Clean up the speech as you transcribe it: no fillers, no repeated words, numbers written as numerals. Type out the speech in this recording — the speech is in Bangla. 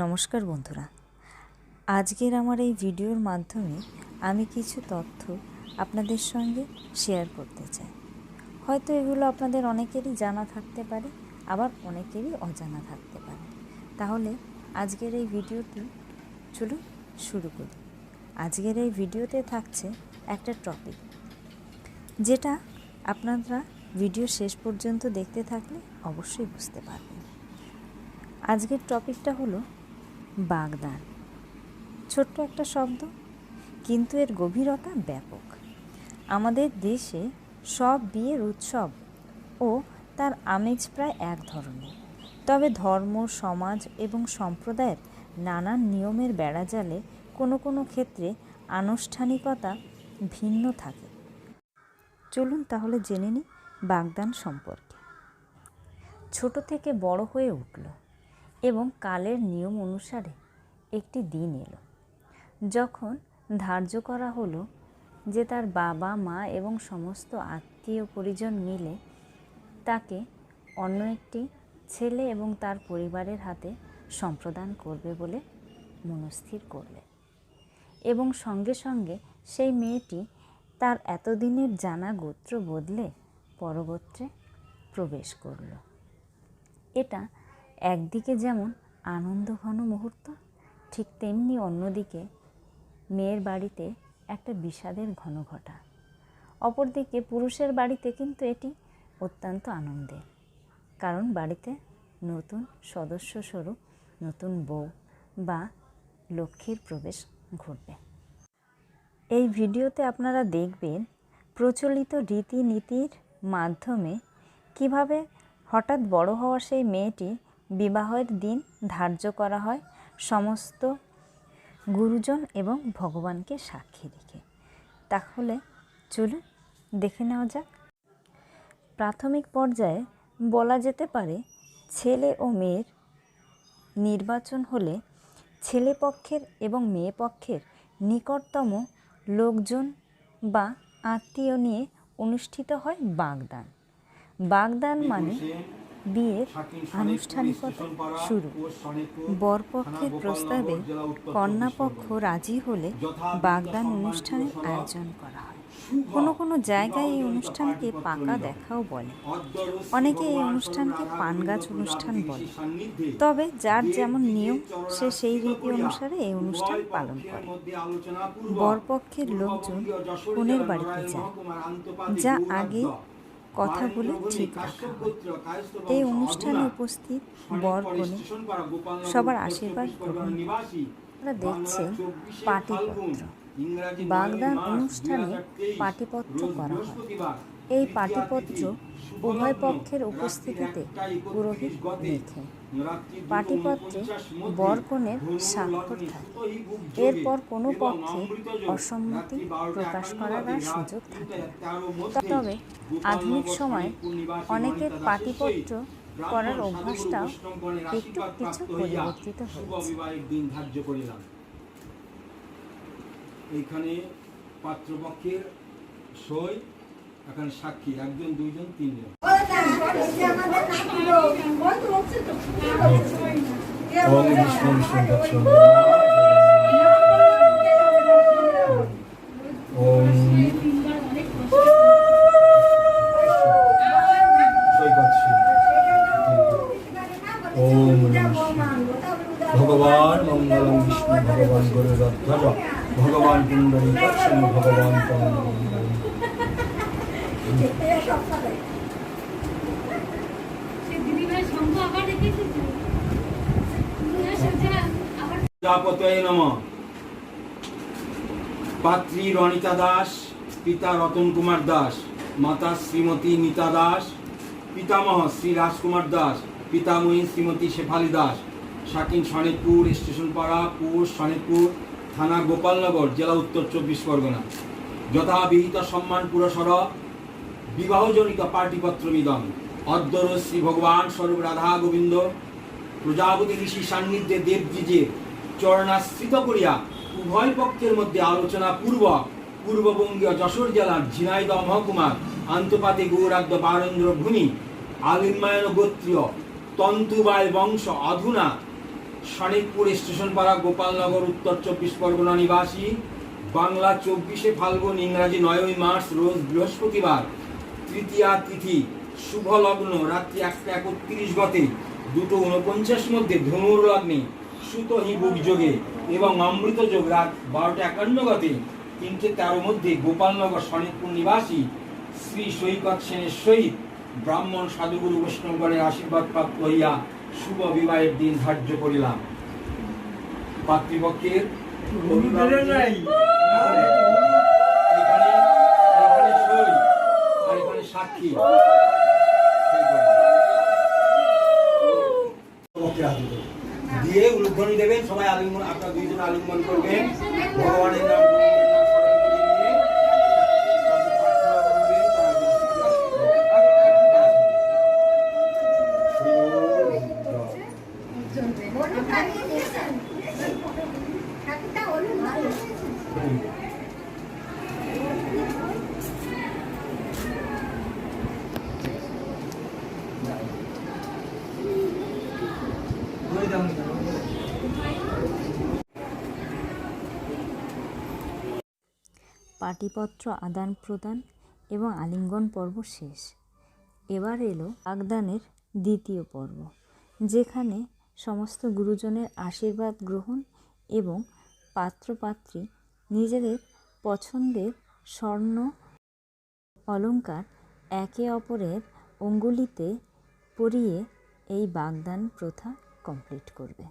নমস্কার বন্ধুরা, আজকের আমার এই ভিডিওর মাধ্যমে আমি কিছু তথ্য আপনাদের সঙ্গে শেয়ার করতে চাই। হয়তো এগুলো আপনাদের অনেকেরই জানা থাকতে পারে, আবার অনেকেরই অজানা থাকতে পারে। তাহলে আজকের এই ভিডিওটি চলুন শুরু করি। আজকের এই ভিডিওতে থাকছে একটা টপিক, যেটা আপনারা ভিডিও শেষ পর্যন্ত দেখতে থাকলে অবশ্যই বুঝতে পারবেন। আজকের টপিকটা হলো বাগদান। ছোট্ট একটা শব্দ, কিন্তু এর গভীরতা ব্যাপক। আমাদের দেশে সব বিয়ের উৎসব ও তার আমেজ প্রায় এক ধরনের, তবে ধর্ম, সমাজ এবং সম্প্রদায়ের নানান নিয়মের বেড়াজালে কোনো কোনো ক্ষেত্রে আনুষ্ঠানিকতা ভিন্ন থাকে। চলুন তাহলে জেনে নিই বাগদান সম্পর্কে। ছোট থেকে বড় হয়ে উঠল এবং কালের নিয়ম অনুসারে একটি দিন এলো যখন ধার্য করা হলো যে তার বাবা, মা এবং সমস্ত আত্মীয় পরিজন মিলে তাকে অন্য একটি ছেলে এবং তার পরিবারের হাতে সম্প্রদান করবে বলে মনস্থির করলে, এবং সঙ্গে সঙ্গে সেই মেয়েটি তার এতদিনের জানা গোত্র বদলে পরগোত্রে প্রবেশ করল। এটা একদিকে যেমন আনন্দঘন মুহূর্ত, ঠিক তেমনি অন্যদিকে মেয়ের বাড়িতে একটা বিষাদের ঘন ঘটা। অপরদিকে পুরুষের বাড়িতে কিন্তু এটি অত্যন্ত আনন্দের, কারণ বাড়িতে নতুন সদস্য স্বরূপ নতুন বউ বা লক্ষ্মীর প্রবেশ ঘটবে। এই ভিডিওতে আপনারা দেখবেন প্রচলিত রীতিনীতির মাধ্যমে কিভাবে হঠাৎ বড় হওয়া সেই মেয়েটি বিবাহের দিন ধার্য করা হয় সমস্ত গুরুজন এবং ভগবানকে সাক্ষী রেখে। তাহলে চলুন দেখে নেওয়া যাক। প্রাথমিক পর্যায়ে বলা যেতে পারে ছেলে ও মেয়ের নির্বাচন হলে ছেলে পক্ষের এবং মেয়ে পক্ষের নিকটতম লোকজন বা আত্মীয় নিয়ে অনুষ্ঠিত হয় বাগদান। বাগদান মানে বিয়ের আনুষ্ঠানিকতা শুরু। বরপক্ষের প্রস্তাবে কন্যাপক্ষ রাজি হলে বাগদান অনুষ্ঠানের আয়োজন করা হয়। কোনো কোনো জায়গায় এই অনুষ্ঠানকে পাকা দেখাও বলে, অনেকে এই অনুষ্ঠানকে পান গাছ অনুষ্ঠান বলে। তবে যার যেমন নিয়ম সে সেই রীতি অনুসারে এই অনুষ্ঠান পালন করে। বরপক্ষের লোকজন কনের বাড়িতে যায়, যা আগে কথা বলে ঠিক রাখা হয়। এই অনুষ্ঠানে উপস্থিত বর কনে সবার আশীর্বাদ গ্রহণ করে। আমরা দেখছি পাটিপত্র। বাগদান অনুষ্ঠানে পাটিপত্র করা হয়। এই পাটিপত্র উভয় পক্ষের উপস্থিতিতে পুরোহিত লেখে। পাটিপত্রে বর কনের স্বাক্ষর থাকে। এরপর কোনো পক্ষে অসম্মতি প্রকাশ করার আর সুযোগ থাকে না। তবে আধুনিক সময়ে অনেকের পাটিপত্র করার অভ্যাসটাও একটু কিছু পরিবর্তিত হয়েছে। এইখানে পাত্রপক্ষের সই, এখানে সাক্ষী 1 জন 2 জন 3 জন। ওম বিষ্ণু বিষ্ণু দর্শন ওম সই করছি। ওম ভগবান মঙ্গলম বিষ্ণু ভগবান গরুধ্বজ ভগবান পুণ্ডরীকাক্ষ ভগবান প্রজাপতয়ে নমঃ। পাত্রী রণিতা দাস, পিতা রতন কুমার দাস, মাতা শ্রীমতী মিতা দাস, পিতামহ শ্রী রাজকুমার দাস, পিতামহী শ্রীমতী শেফালী দাস। সাকিন সনেকপুর, স্টেশন পাড়া, পোস্ট সনেকপুর, থানা গোপালনগর, জেলা উত্তর 24 পরগনা। যথাবিহিত সম্মান পুরস্সর বিবাহজনিত পাটিপত্রমিদং। অদ্যর শ্রী ভগবান স্বরূপ রাধা গোবিন্দ প্রজাপতি ঋষি সান্নিধ্যে দেবদ্বিজের চরণাশ্রিত করিয়া উভয় পক্ষের মধ্যে আলোচনা পূর্বক পূর্ববঙ্গীয় যশোর জেলার ঝিনাইদহ মহকুমার আন্তপাতি গৌরাদ্য বারেন্দ্র ভূমি আলিম্যায়ন গোত্রীয় তন্তুবায় বংশ অধুনা শনিকপুর স্টেশন পাড়া, গোপালনগর, উত্তর 24 পরগনা নিবাসী। বাংলা 24শে ফাল্গুন, ইংরাজি 9ই মার্চ, রোজ বৃহস্পতিবার, তৃতীয়া তিথি, শুভ লগ্ন রাত্রি 1:31 গতে, 2:49 মধ্যে ধনুর লগ্নে, সুতহি বুক যোগে এবং অমৃত যোগ রাত 12:51 গতে, 3:13 মধ্যে গোপালনগর শনিকপুর নিবাসী শ্রী সৈকত সেনের সহিত ব্রাহ্মণ সাধুগুরু বৈষ্ণবগণের আশীর্বাদ প্রাপ্ত হইয়া শুভ বিবাহের দিন ধার্য করিলাম। পাতৃপক্ষের সাক্ষী দিয়ে উলুধ্বনি দেবেন। সবাই আলিঙ্গন, আপনারা দুইজন আলিঙ্গন করবেন। ভগবানের নাম পাটিপত্র আদান প্রদান এবং আলিঙ্গন পর্ব শেষ। এবার এলো বাগদানের দ্বিতীয় পর্ব, যেখানে সমস্ত গুরুজনের আশীর্বাদ গ্রহণ এবং পাত্রপাত্রী নিজেদের পছন্দের স্বর্ণ অলংকার একে অপরের অঙ্গুলিতে পরিয়ে এই বাগদান প্রথা কমপ্লিট করবে।